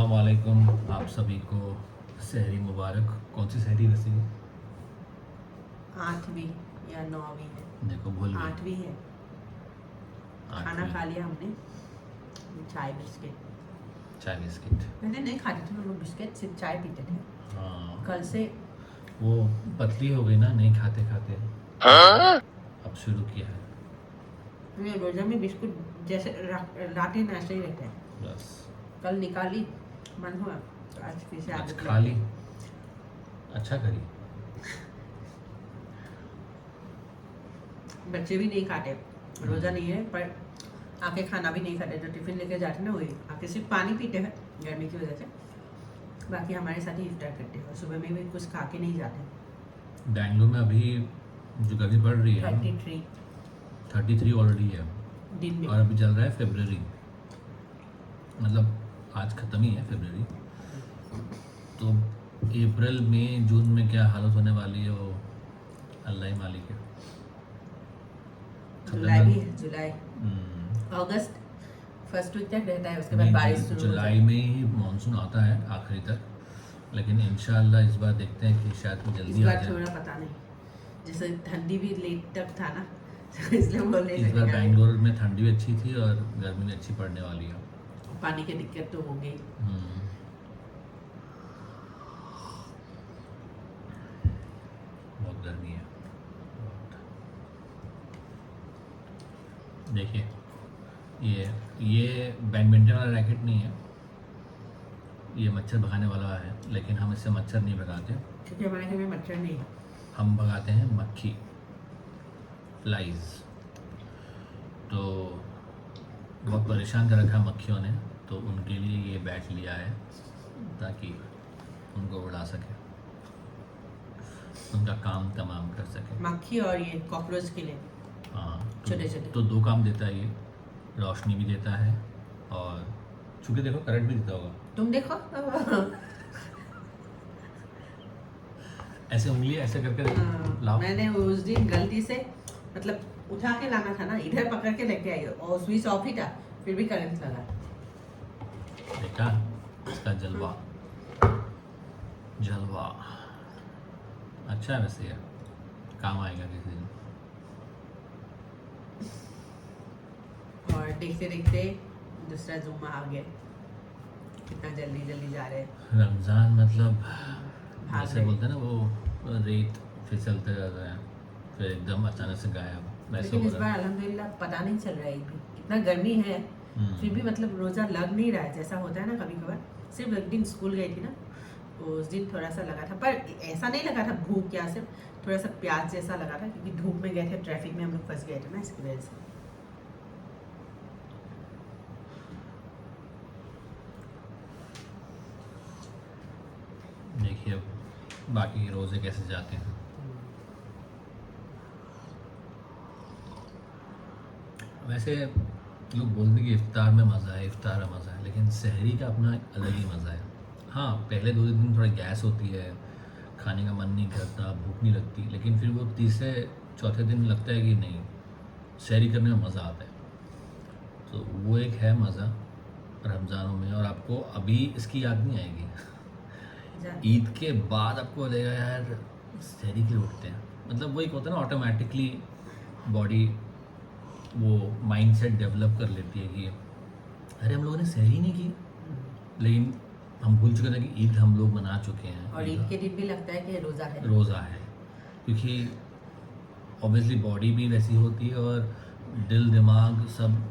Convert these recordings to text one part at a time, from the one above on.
अस्सलाम वालेकुम। आप सभी को सहरी मुबारक। कौन सी सहरी वैसे? 8वीं या 9वीं है। देखो भूल गई। 8वीं है। खाना 8वीं। खा लिया हमने। चाय बिस्किट। चाय बिस्किट। पहले नहीं खाते थे हम लोग बिस्किट, सिर्फ चाय पीते थे। हाँ, कल से वो पतली हो गई ना, नहीं खाते खाते अब शुरू किया है। मैं रोजा में बिस्कुट जैसे लाते ना ऐसे ही रहते हैं। बस कल निकाली, मन हुआ तो आज फिर से आज आदत खा लग ली। गई। अच्छा करी। बच्चे भी नहीं खाते, रोजा नहीं है पर आके खाना भी नहीं खाते। जो टिफिन लेके जाते ना वही आके सिर्फ पानी पीते हैं गर्मी की वजह से। बाकी हमारे साथ ही इफ्तार करते हैं। सुबह में भी कुछ खा के नहीं जाते। बेंगलुरु में अभी जो गर्मी पड़ रही है 33 33 ऑलरेडी है दिन में। और अभी चल रहा है फरवरी, मतलब आज ख़त्म ही है फरवरी। तो अप्रैल मई जून में क्या हालत होने वाली है वो अल्लाह ही मालिक है। जुलाई भी है, जुलाई हम्म, अगस्त फर्स्ट वीक तक रहता है, उसके बाद नहीं, बारिश शुरू हो जुलाई जाती है। में ही मानसून आता है आखिरी तक, लेकिन इंशाल्लाह इस बार देखते हैं कि शायद वो इस जल्दी आ बार जाए। थोड़ा पता नहीं, जैसे ठंडी भी लेट तक था ना तो इसलिए बोल नहीं इस बार सकते। बेंगलोर में ठंडी भी अच्छी थी और गर्मी भी अच्छी पड़ने वाली है। पानी की दिक्कत तो होगी। हम्म, बहुत गर्मी है बहुत। देखिए ये बैडमिंटन वाला रैकेट नहीं है, ये मच्छर भगाने वाला है, लेकिन हम इससे मच्छर नहीं भगाते। क्योंकि हमारे घर में मच्छर नहीं है। हम भगाते हैं मक्खी, फ्लाइज। तो बहुत परेशान कर रखा है मक्खियों ने, तो उनके लिए ये बैट लिया है ताकि उनको उड़ा सके, उनका काम तमाम कर सके। मक्खी और ये कॉकरोच के लिए हाँ, छोटे छोटे। तो दो काम देता है ये, रोशनी भी देता है और चूँकि देखो करंट भी देता होगा। तुम देखो ऐसे उंगली ऐसे करके लाओ। मैंने उस दिन गलती से मतलब उठा के लाना था ना, इधर पकड़ के लेके आई और स्विच ऑफ ही था, फिर भी करंट लगा। देखा इसका जलवा जलवा। अच्छा है वैसे, यार काम आएगा किसी दिन। और देखते देखते दूसरा जुम्मा आ गया। कितना जल्दी जल्दी जा रहे हैं। रमज़ान मतलब भाग जैसे रहे। बोलते हैं ना, वो रेत फिसलते रहते हैं फिर एकदम अचानक से गायब, वैसे लेकिन हो इस रहा बार अल्हम्दुलिल्लाह पता नहीं चल रहा है एक भी। इतना गर्मी है है। फिर भी मतलब रोज़ा लग नहीं रहा है जैसा होता है ना कभी कभार। सिर्फ एक दिन स्कूल गई थी ना, तो उस दिन थोड़ा सा लगा था, पर ऐसा नहीं लगा था भूख या सिर्फ थोड़ा सा प्यास जैसा लगा था, क्योंकि धूप में गए थे, ट्रैफिक में हम लोग फंस गए थे ना, इसकी वजह से। देखिए अब बाकी रोज़े कैसे जाते हैं। वैसे लोग बोलते हैं कि इफ्तार में मज़ा है, इफ्तार में मज़ा है, लेकिन सहरी का अपना अलग ही मज़ा है। हाँ, पहले 2 दिन थोड़ा गैस होती है, खाने का मन नहीं करता, भूख नहीं लगती, लेकिन फिर वो तीसरे चौथे दिन लगता है कि नहीं, सहरी करने में मज़ा आता है। तो वो एक है मज़ा रमज़ानों में। और आपको अभी इसकी याद नहीं आएगी, ईद के बाद आपको लगेगा यार सहरी के लिए उठते हैं। मतलब वो एक होता है ना, ऑटोमेटिकली बॉडी वो माइंडसेट डेवलप कर लेती है कि अरे हम लोगों ने सहरी नहीं की, लेकिन हम भूल चुके थे कि ईद हम लोग मना चुके हैं। और ईद के दिन भी लगता है कि रोज़ा है। रोज़ा है, क्योंकि ऑब्वियसली बॉडी भी वैसी होती है और दिल दिमाग सब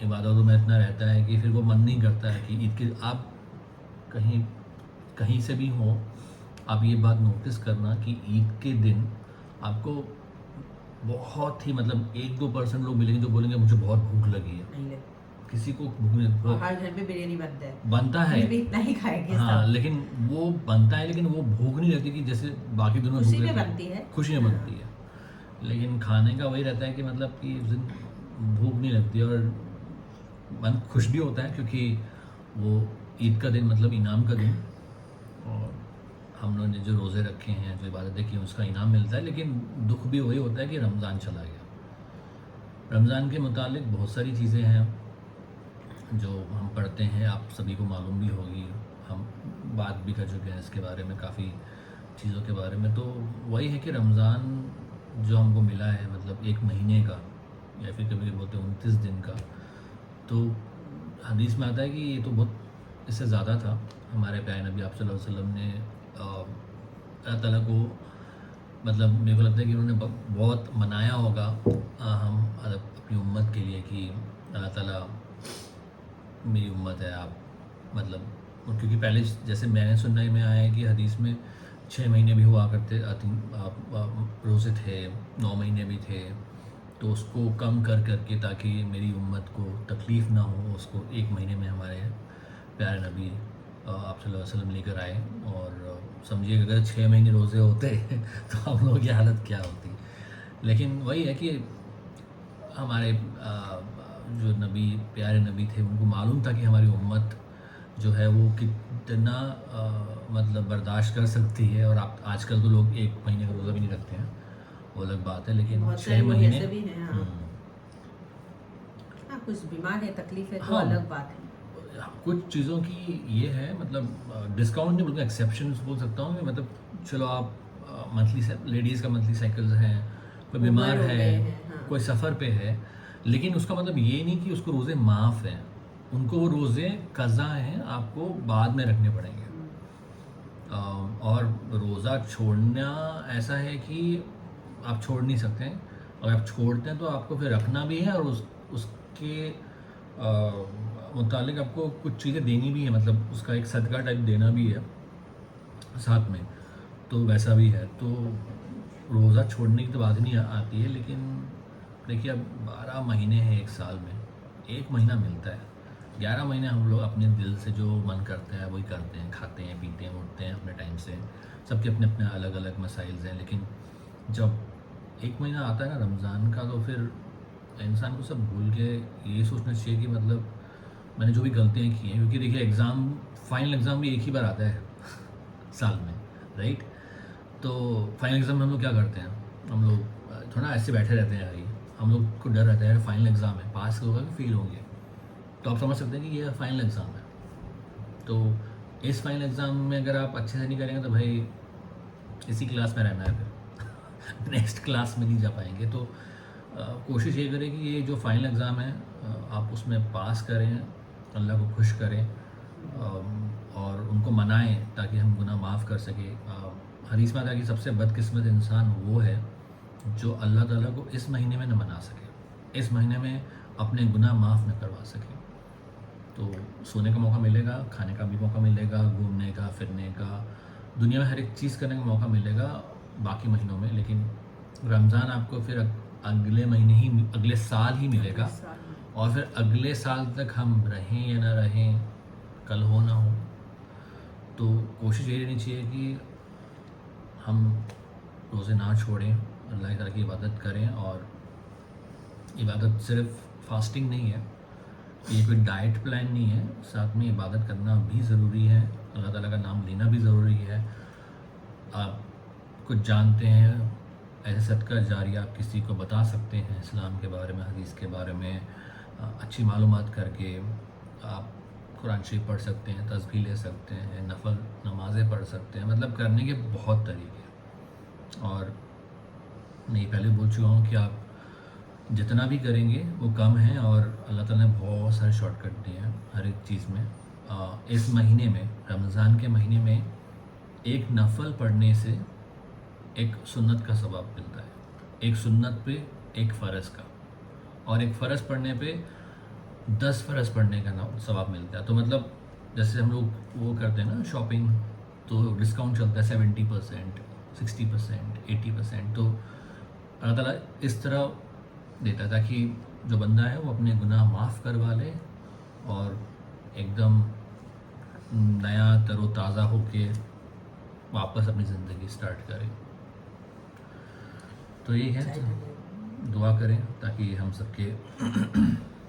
इबादतों में इतना रहता है कि फिर वो मन नहीं करता है कि ईद के आप कहीं कहीं से भी हो, आप ये बात नोटिस करना कि ईद के दिन आपको बहुत ही मतलब 1-2% लोग मिलेंगे जो बोलेंगे मुझे बहुत भूख लगी है। नहीं ले। किसी को भूख नहीं और हर घर में बिरयानी बनता है, बनता है, फिर भी इतना ही खाएंगे हाँ, सब। लेकिन वो बनता है, लेकिन वो भूख नहीं लगती कि जैसे बाकी दिनों खुशी भूख में लगती बनती है। खुशी में बनती है। लेकिन खाने का वही रहता है कि मतलब कि उस दिन भूख नहीं लगती और मन खुश भी होता है, क्योंकि वो ईद का दिन मतलब इनाम का दिन, और हम लोगों ने जो रोज़े रखे हैं, जो इबादतें की, उसका इनाम मिलता है। लेकिन दुख भी वही होता है कि रमज़ान चला गया। रमज़ान के मुतालिक बहुत सारी चीज़ें हैं, जो हम पढ़ते हैं, आप सभी को मालूम भी होगी, हम बात भी कर चुके हैं इसके बारे में, काफ़ी चीज़ों के बारे में। तो वही है कि रमज़ान जो हमको मिला है, मतलब 1 महीने का, या फिर कभी कभी बोलते हैं 29 दिन का, तो हदीस में आता है कि ये तो बहुत इससे ज़्यादा था। हमारे प्यारे नबी आप सल्लल्लाहु अलैहि वसल्लम ने अल्लाह ताला को, मतलब मेरे को लगता है कि उन्होंने बहुत मनाया होगा हम अपनी उम्मत के लिए कि अल्लाह ताला मेरी उम्मत है आप, मतलब क्योंकि पहले जैसे मैंने सुनने में आया है कि हदीस में 6 महीने भी हुआ करते, आई थिंक रोज़े थे, 9 महीने भी थे, तो उसको कम कर करके ताकि मेरी उम्मत को तकलीफ़ ना हो, उसको 1 महीने में हमारे प्यारे नबी आप सल्लल्लाहु अलैहि वसल्लम लेकर आए। और समझिए अगर 6 महीने रोज़े होते तो हम लोगों की हालत क्या होती। लेकिन वही है कि हमारे जो नबी, प्यारे नबी थे, उनको मालूम था कि हमारी उम्मत जो है वो कितना मतलब बर्दाश्त कर सकती है। और आप आजकल तो लोग 1 महीने का रोज़ा भी नहीं रखते हैं, वो अलग बात है, लेकिन बहुत 6 सारे लोग महीने। ऐसे भी हैं। हाँ, हाँ, कुछ बीमार है, तकलीफ है, तो हाँ, अलग बात है। कुछ चीज़ों की ये है, मतलब डिस्काउंट नहीं बोलूँगा, एक्सेप्शंस बोल सकता हूँ कि मतलब चलो आप मंथली से, लेडीज़ का मंथली साइकिल्स हैं, कोई बीमार उम्र हो है, गए हैं। हाँ, कोई सफ़र पे है, लेकिन उसका मतलब ये नहीं कि उसको रोज़े माफ़ हैं, उनको वो रोज़े कज़ा हैं, आपको बाद में रखने पड़ेंगे। और रोज़ा छोड़ना ऐसा है कि आप छोड़ नहीं सकते हैं, अगर आप छोड़ते हैं तो आपको फिर रखना भी है, और उसके मुतालिक आपको कुछ चीज़ें देनी भी है, मतलब उसका एक सदका टाइप देना भी है साथ में, तो वैसा भी है। तो रोज़ा छोड़ने की तो बात ही नहीं आती है, लेकिन देखिए अब 12 महीने हैं एक साल में, 1 महीना मिलता है, 11 महीने हम लोग अपने दिल से जो मन करते हैं वही करते हैं, खाते हैं, पीते हैं, उठते हैं अपने टाइम से, सबके अपने अपने अलग अलग मसाइल्स हैं। लेकिन जब 1 महीना आता है ना रमज़ान का, तो फिर इंसान को सब भूल के ये सोचना चाहिए कि मतलब मैंने जो भी गलतियाँ की हैं, क्योंकि देखिए एग्ज़ाम, फाइनल एग्ज़ाम भी एक ही बार आता है साल में, राइट। तो फाइनल एग्ज़ाम में हम लोग क्या करते हैं, हम लोग थोड़ा ऐसे बैठे रहते हैं, यार हम लोग को डर रहता है फाइनल एग्ज़ाम है, पास होगा कि फेल होंगे। तो आप समझ सकते हैं कि ये फाइनल एग्ज़ाम है, तो इस फाइनल एग्ज़ाम में अगर आप अच्छे से नहीं करेंगे तो भाई इसी क्लास में रहना है, फिर नेक्स्ट क्लास में नहीं जा पाएंगे। तो कोशिश ये करें कि ये जो फाइनल एग्ज़ाम है आप उसमें पास करें, अल्लाह को खुश करें, और उनको मनाएं ताकि हम गुनाह माफ़ कर सकें। हदीस में आता है कि सबसे बदकिस्मत इंसान वो है जो अल्लाह ताला को इस महीने में न मना सके, इस महीने में अपने गुनाह माफ़ न करवा सके। तो सोने का मौका मिलेगा, खाने का भी मौका मिलेगा, घूमने का, फिरने का, दुनिया में हर एक चीज़ करने का मौका मिलेगा बाकी महीनों में, लेकिन रमज़ान आपको फिर अगले महीने ही, अगले साल ही मिलेगा। और फिर अगले साल तक हम रहें या ना रहें, कल हो ना हो, तो कोशिश ये रहनी चाहिए कि हम रोज़े ना छोड़ें, अल्लाह ताला की इबादत करें। और इबादत सिर्फ फास्टिंग नहीं है, ये कोई डाइट प्लान नहीं है, साथ में इबादत करना भी ज़रूरी है, अल्लाह ताला का नाम लेना भी ज़रूरी है। आप कुछ जानते हैं, ऐसे सदका जारिया आप किसी को बता सकते हैं इस्लाम के बारे में, हदीस के बारे में, अच्छी मालूमात करके आप कुरान शरीफ पढ़ सकते हैं, तस्बीह ले सकते हैं, नफल नमाज़ें पढ़ सकते हैं, मतलब करने के बहुत तरीके। और नहीं, पहले बोल चुका हूँ कि आप जितना भी करेंगे वो कम है, और अल्लाह ताला ने बहुत सारे शॉर्टकट दिए हैं हर एक चीज़ में। इस महीने में, रमज़ान के महीने में, एक नफल पढ़ने से एक सुन्नत का सवाब मिलता है, एक सुन्नत पे एक फ़र्ज़ का, और एक फ़र्ज़ पढ़ने पे 10 फ़र्ज़ पढ़ने का सवाब मिलता है। तो मतलब जैसे हम लोग वो करते हैं ना शॉपिंग, तो डिस्काउंट चलता है 70%, 60%, 80%, तो अल्लाह ताला इस तरह देता है ताकि जो बंदा है वो अपने गुनाह माफ़ करवा ले और एकदम नया तरोताज़ा होके वापस अपनी ज़िंदगी स्टार्ट करे। तो यही है, दुआ करें ताकि हम सबके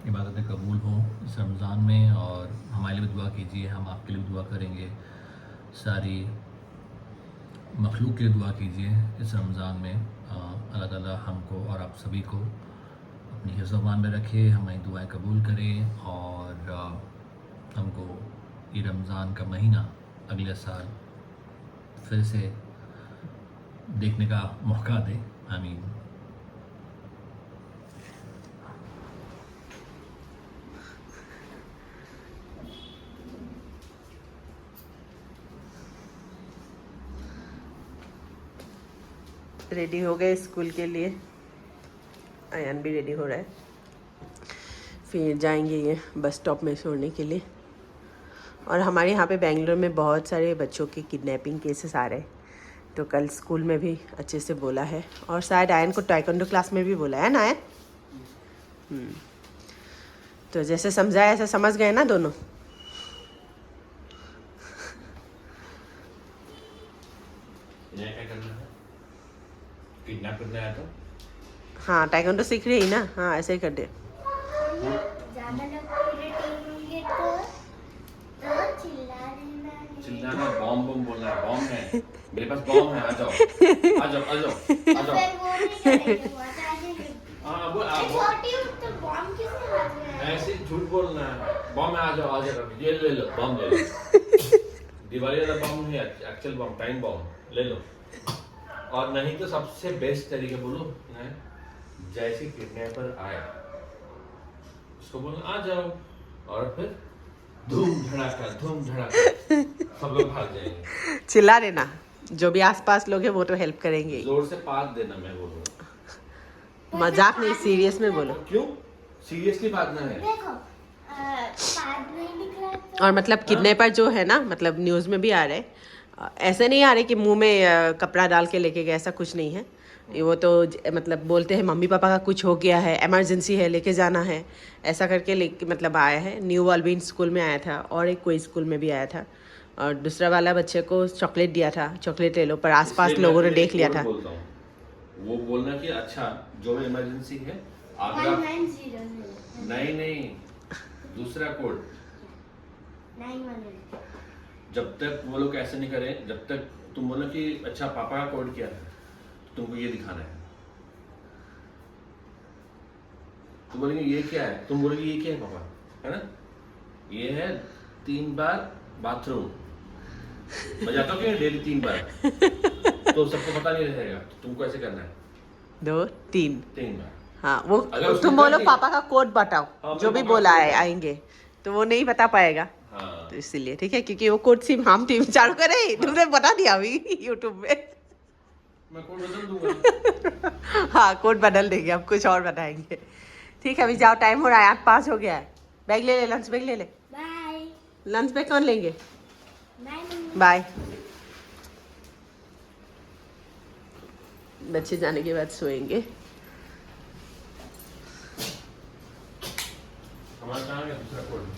इबादतें कबूल हों इस रमज़ान में, और हमारे लिए भी दुआ कीजिए, हम आपके लिए भी दुआ करेंगे, सारी मखलूक के लिए दुआ कीजिए इस रमज़ान में। अल्लाह ताला हमको और आप सभी को अपनी हिफ्ज़-ओ-अमान में रखे, हमारी दुआएं कबूल करे और हमको ये रमज़ान का महीना अगले साल फिर से देखने का मौका दे। आमीन। रेडी हो गए स्कूल के लिए, अयान भी रेडी हो रहा है। फिर जाएंगे ये बस स्टॉप में छोड़ने के लिए। और हमारे यहाँ पे बेंगलोर में बहुत सारे बच्चों के किडनैपिंग केसेस आ रहे हैं, तो कल स्कूल में भी अच्छे से बोला है और शायद आयन को टाइकोंडो क्लास में भी बोला है ना आयन। तो जैसे समझाया ऐसे समझ गए ना दोनों। क्या करना है? किडनैप करना है तो? हाँ टाइकोंडो सीख रही ना, हाँ ऐसे ही कर दे। चिल्लाना, बॉम्ब बम बोलना है, बॉम्ब है मेरे पास, बॉम्ब है, आ जाओ आ जाओ आ जाओ आ जाओ। हाँ बोल, ऐसे झूठ बोलना है, बॉम्ब है, आ जाओ आ जाओ, ये ले लो बॉम्ब ले लो। दिवाली वाला बॉम्ब है, एक्चुअल बॉम्ब, टाइम बॉम्ब ले लो। और नहीं तो सबसे बेस्ट तरीके बोलो है, जैसे किडनैपर आए उसको बोलो आ जाओ, और फिर धूम धड़ाका सब लोग भाग जाएंगे। चिल्ला देना, जो भी आसपास लोग हैं वो तो हेल्प करेंगे। जोर से पाद देना, मैं बोल रहा हूँ, मजाक नहीं सीरियस में बोलो। क्यों सीरियसली पादना है? देखो पाद नहीं दिख रहा है और मतलब किडनैपर जो है ना, मतलब न्यूज़ में भी आ रहे हैं, ऐसे नहीं आ रहे कि मुंह में कपड़ा डाल के लेके गए, ऐसा कुछ नहीं है। वो तो मतलब बोलते हैं मम्मी पापा का कुछ हो गया है, इमरजेंसी है, लेके जाना है, ऐसा करके लेके मतलब आया है। न्यू ऑल्बिन स्कूल में आया था और एक कोई स्कूल में भी आया था, और दूसरा वाला बच्चे को चॉकलेट दिया था, चॉकलेट ले लो, पर आसपास लोगों ने देख लिया था। वो बोलना कि अच्छा जो इमरजेंसी है अगर आप 1900 नहीं दूसरा कोड, 918 जब तक वो लोग ऐसे नहीं करें, जब तक तुम बोलो कि अच्छा पापा का कोड क्या है, तुमको ये दिखाना है। तुम बोलेंगे ये क्या है, तुम बोलोगे ये क्या है पापा, है ना, ये है 3 बार बाथरूम। मैं जाता हूँ कि डेली 3 बार, तो सबको पता नहीं रहेगा, तो तुमको ऐसे करना है 2 3 3 बार। हाँ वो अगर उसने तुम कर बोलो दिया- पापा का कोड बताओ, हाँ, जो भी पापा का बोला है कोड। आएंगे, तो वो नहीं बता पाएगा। हाँ तो इसीलिए ठीक है, क्योंकि वो कोड सिर्फ हम टीम चालू करे, तुमने बता दिया अभी यूट्यूब में। मैं कोड बदल दूंगा। हाँ कोड बदल देंगे, अब कुछ और बताएंगे। ठीक है अभी जाओ, टाइम हो रहा है, 8:05 हो गया है। बैग ले ले, लंच बैग ले ले। बाय लंच बैग कौन लेंगे? Bye bye. बच्चे जाने के बाद सोएंगे। हमारा कहाँ गया दूसरा कोड?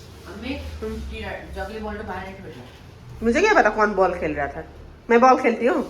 मुझे क्या पता कौन बॉल खेल रहा था, मैं बॉल खेलती हूँ।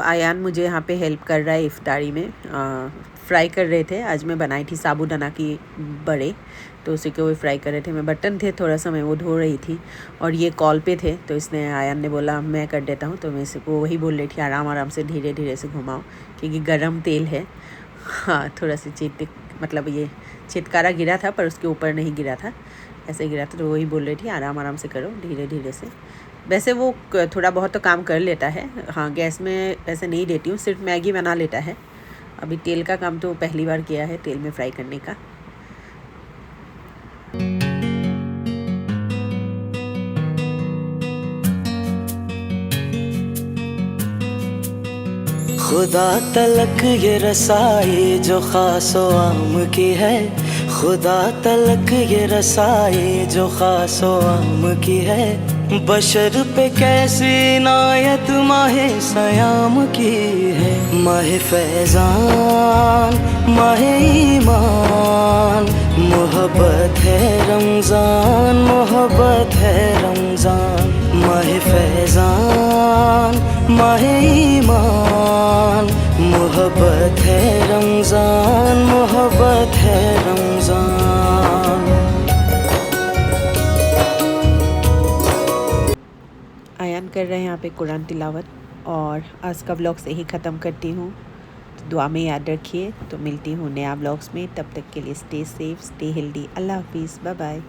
आयान मुझे यहाँ पे हेल्प कर रहा है इफ्तारी में। फ्राई कर रहे थे, आज मैं बनाई थी साबूदाना की बड़े, तो उसी को वो फ्राई कर रहे थे। मैं बर्तन थे थोड़ा सा, मैं वो धो रही थी और ये कॉल पे थे, तो इसने आयान ने बोला मैं कर देता हूँ, तो मैं इसको वही बोल रही थी आराम आराम से धीरे धीरे से घुमाओ क्योंकि गरम तेल है। हाँ, थोड़ा सा मतलब ये छिटकारा गिरा था पर उसके ऊपर नहीं गिरा था, ऐसे गिरा था, तो वही बोल रही थी आराम आराम से करो धीरे धीरे से। वैसे वो थोड़ा बहुत तो काम कर लेता है। हाँ, गैस में ऐसे नहीं देती हूँ, सिर्फ मैगी बना लेता है। अभी तेल का काम तो पहली बार किया है, तेल में फ्राई करने का। खुदा तलक ये रसाई जो खासो आम की है, खुदा तलक ये रसाई जो खासो आम की है, बशर पे कैसी नायत माहे सयाम की है। माहे फैजान माहे ईमान, मोहब्बत है रमज़ान, मोहब्बत है रमज़ान। माहे फैजान माहे ईमान, मोहब्बत है रमज़ान, मोहब्बत है रमज़ान। आयान कर रहे हैं यहाँ पे कुरान तिलावत, और आज का व्लॉग से ही ख़त्म करती हूँ। तो दुआ में याद रखिए, तो मिलती हूँ नया व्लॉग्स में। तब तक के लिए स्टे सेफ, स्टे हेल्दी। अल्लाह हाफिज़, बाय बाय।